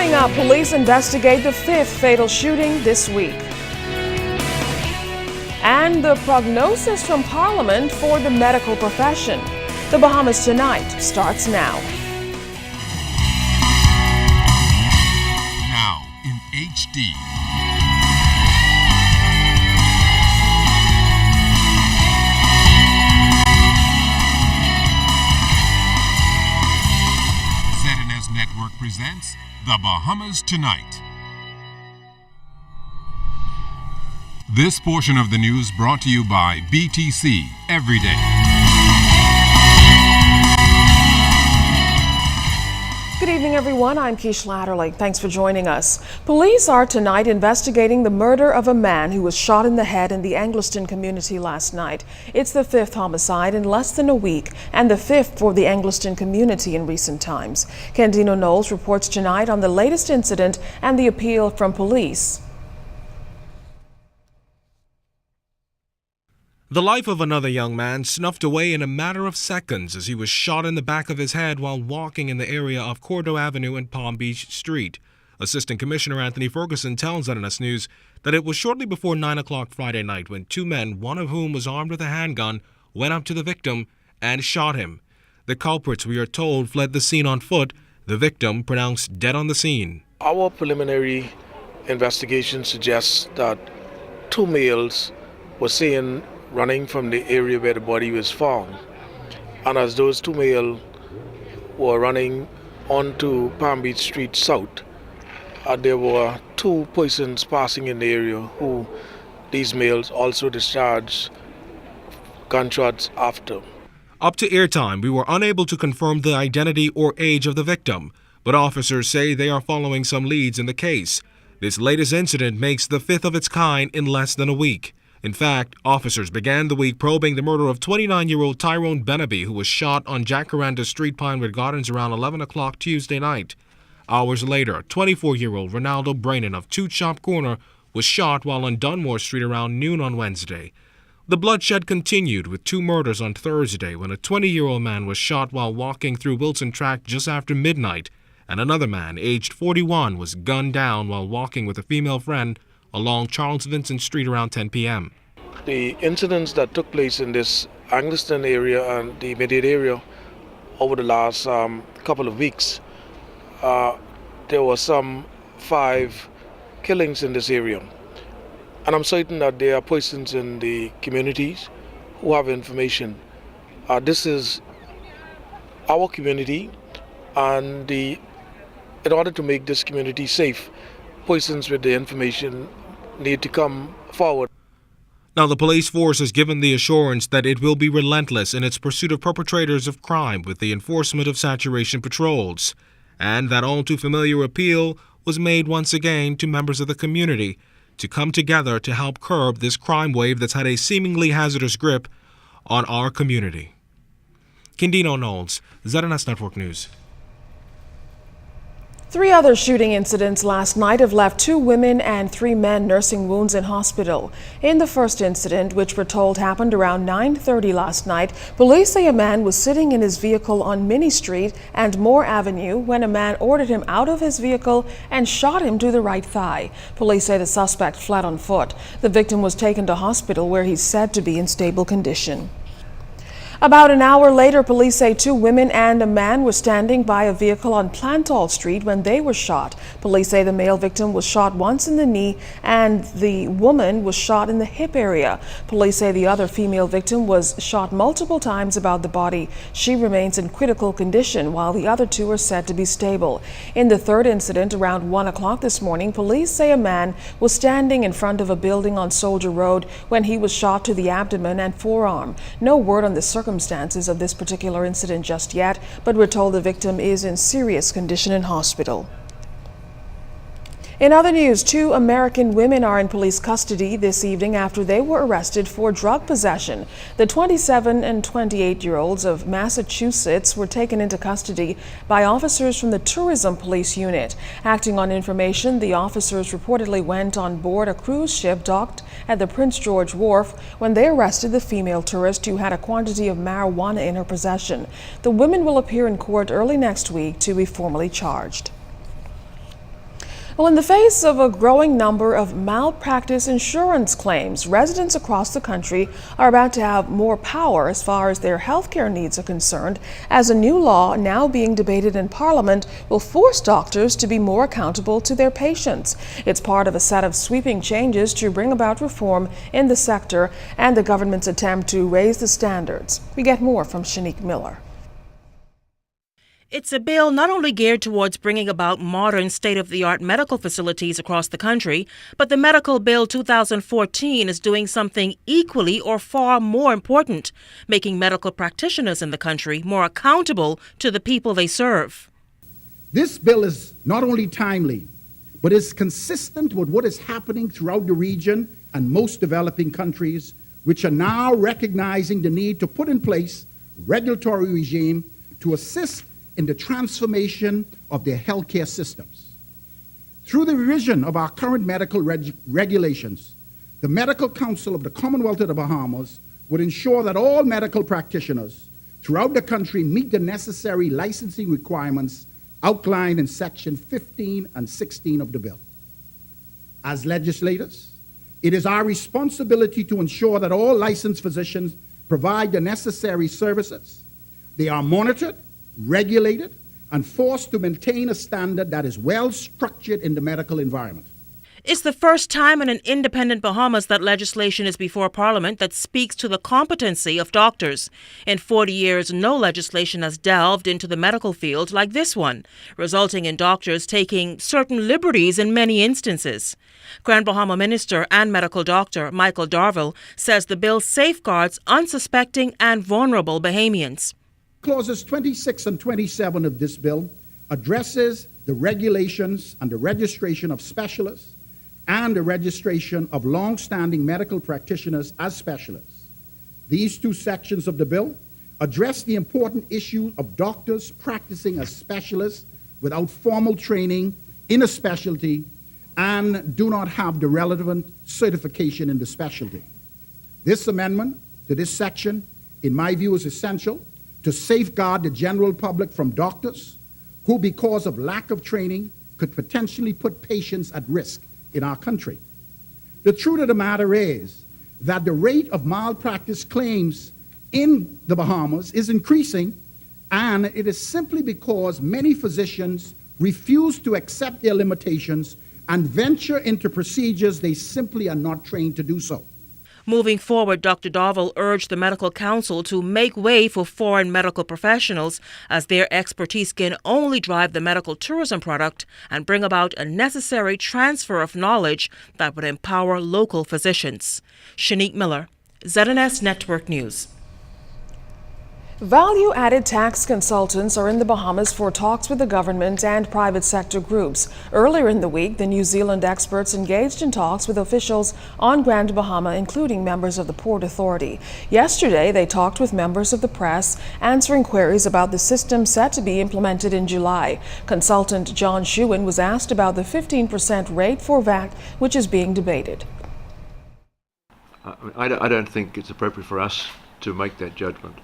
Coming up, police investigate the fifth fatal shooting this week. And the prognosis from Parliament for the medical profession. The Bahamas Tonight starts now. Now in HD. ZNS Network presents The Bahamas Tonight. This portion of the news brought to you by BTC Every Day. Good evening, everyone. I'm Keish Latterly. Thanks for joining us. Police are tonight investigating the murder of a man who was shot in the head in the Angliston community last night. It's the fifth homicide in less than a week and the fifth for the Angliston community in recent times. Candino Knowles reports tonight on the latest incident and the appeal from police. The life of another young man snuffed away in a matter of seconds as he was shot in the back of his head while walking in the area of Cordo Avenue and Palm Beach Street. Assistant Commissioner Anthony Ferguson tells ZNS News that it was shortly before 9 o'clock Friday night when two men, one of whom was armed with a handgun, went up to the victim and shot him. The culprits, we are told, fled the scene on foot, the victim pronounced dead on the scene. Our preliminary investigation suggests that two males were seen running from the area where the body was found. And as those two males were running onto Palm Beach Street South, there were two persons passing in the area who these males also discharged gunshots after. Up to airtime, we were unable to confirm the identity or age of the victim, but officers say they are following some leads in the case. This latest incident makes the fifth of its kind in less than a week. In fact, officers began the week probing the murder of 29-year-old Tyrone Benaby, who was shot on Jacaranda Street, Pinewood Gardens around 11 o'clock Tuesday night. Hours later, 24-year-old Ronaldo Brainin of Toot Shop Corner was shot while on Dunmore Street around noon on Wednesday. The bloodshed continued with two murders on Thursday when a 20-year-old man was shot while walking through Wilson Track just after midnight, and another man, aged 41, was gunned down while walking with a female friend along Charles Vincent Street around 10 p.m. The incidents that took place in this Angliston area and the immediate area over the last couple of weeks, there were some 5 killings in this area. And I'm certain that there are persons in the communities who have information. This is our community, and in order to make this community safe, persons with the information need to come forward. Now, the police force has given the assurance that it will be relentless in its pursuit of perpetrators of crime with the enforcement of saturation patrols, and that all too familiar appeal was made once again to members of the community to come together to help curb this crime wave that's had a seemingly hazardous grip on our community. Candino Knowles, ZNS Network News. 3 other shooting incidents last night have left 2 women and 3 men nursing wounds in hospital. In the first incident, which we're told happened around 9:30 last night, police say a man was sitting in his vehicle on Minnie Street and Moore Avenue when a man ordered him out of his vehicle and shot him to the right thigh. Police say the suspect fled on foot. The victim was taken to hospital where he's said to be in stable condition. About an hour later, police say 2 women and a man were standing by a vehicle on Plantall Street when they were shot. Police say the male victim was shot once in the knee and the woman was shot in the hip area. Police say the other female victim was shot multiple times about the body. She remains in critical condition while the other 2 are said to be stable. In the third incident, around 1 o'clock this morning, police say a man was standing in front of a building on Soldier Road when he was shot to the abdomen and forearm. No word on the circumstances of this particular incident just yet, but we're told the victim is in serious condition in hospital. In other news, 2 American women are in police custody this evening after they were arrested for drug possession. The 27 and 28-year-olds of Massachusetts were taken into custody by officers from the Tourism Police Unit. Acting on information, the officers reportedly went on board a cruise ship docked at the Prince George Wharf when they arrested the female tourist who had a quantity of marijuana in her possession. The women will appear in court early next week to be formally charged. Well, in the face of a growing number of malpractice insurance claims, residents across the country are about to have more power as far as their health care needs are concerned, as a new law now being debated in Parliament will force doctors to be more accountable to their patients. It's part of a set of sweeping changes to bring about reform in the sector and the government's attempt to raise the standards. We get more from Shanique Miller. It's a bill not only geared towards bringing about modern state-of-the-art medical facilities across the country, but the Medical Bill 2014 is doing something equally or far more important, making medical practitioners in the country more accountable to the people they serve. This bill is not only timely, but is consistent with what is happening throughout the region and most developing countries, which are now recognizing the need to put in place regulatory regime to assist in the transformation of their healthcare systems. Through the revision of our current medical regulations, the Medical Council of the Commonwealth of the Bahamas would ensure that all medical practitioners throughout the country meet the necessary licensing requirements outlined in Section 15 and 16 of the bill. As legislators, it is our responsibility to ensure that all licensed physicians provide the necessary services. They are monitored, regulated, and forced to maintain a standard that is well structured in the medical environment. It's the first time in an independent Bahamas that legislation is before Parliament that speaks to the competency of doctors. In 40 years, no legislation has delved into the medical field like this one, resulting in doctors taking certain liberties in many instances. Grand Bahama Minister and medical doctor Michael Darville says the bill safeguards unsuspecting and vulnerable Bahamians. Clauses 26 and 27 of this bill addresses the regulations and the registration of specialists and the registration of long-standing medical practitioners as specialists. These two sections of the bill address the important issue of doctors practicing as specialists without formal training in a specialty and do not have the relevant certification in the specialty. This amendment to this section, in my view, is essential to safeguard the general public from doctors who, because of lack of training, could potentially put patients at risk in our country. The truth of the matter is that the rate of malpractice claims in the Bahamas is increasing, and it is simply because many physicians refuse to accept their limitations and venture into procedures they simply are not trained to do so. Moving forward, Dr. Darville urged the Medical Council to make way for foreign medical professionals, as their expertise can only drive the medical tourism product and bring about a necessary transfer of knowledge that would empower local physicians. Shanique Miller, ZNS Network News. Value-added tax consultants are in the Bahamas for talks with the government and private sector groups. Earlier in the week, the New Zealand experts engaged in talks with officials on Grand Bahama, including members of the Port Authority. Yesterday, they talked with members of the press, answering queries about the system set to be implemented in July. Consultant John Shuin was asked about the 15% rate for VAT, which is being debated. I don't think it's appropriate for us to make that judgment.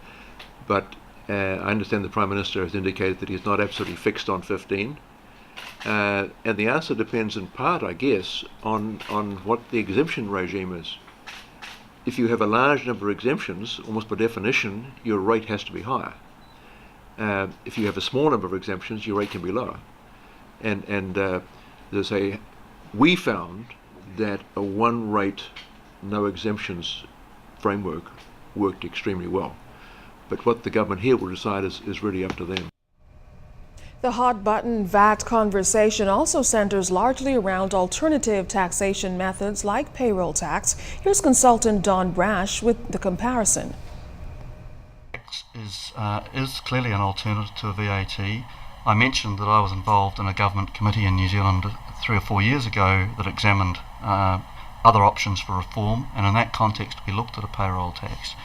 But I understand the Prime Minister has indicated that he's not absolutely fixed on 15. And the answer depends in part, I guess, on what the exemption regime is. If you have a large number of exemptions, almost by definition, your rate has to be higher. If you have a small number of exemptions, your rate can be lower. And we found that a one rate, no exemptions framework worked extremely well. But what the government here will decide is really up to them. The hot-button VAT conversation also centers largely around alternative taxation methods like payroll tax. Here's consultant Don Brash with the comparison. Is clearly an alternative to VAT. I mentioned that I was involved in a government committee in New Zealand 3 or 4 years ago that examined other options for reform, and in that context we looked at a payroll tax.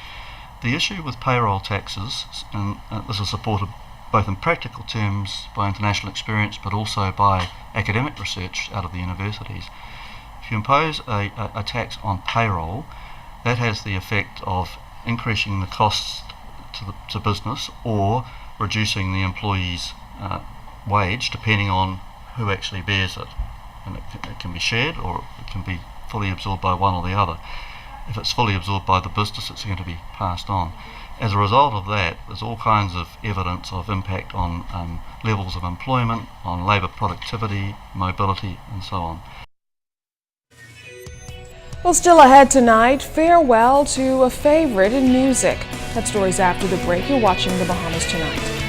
The issue with payroll taxes, and this is supported both in practical terms by international experience but also by academic research out of the universities, if you impose a tax on payroll, that has the effect of increasing the costs to business or reducing the employee's wage depending on who actually bears it. and it can be shared or it can be fully absorbed by one or the other. If it's fully absorbed by the business, it's going to be passed on. As a result of that, there's all kinds of evidence of impact on levels of employment, on labour productivity, mobility, and so on. Well, still ahead tonight, farewell to a favorite in music. That story's after the break. You're watching The Bahamas Tonight.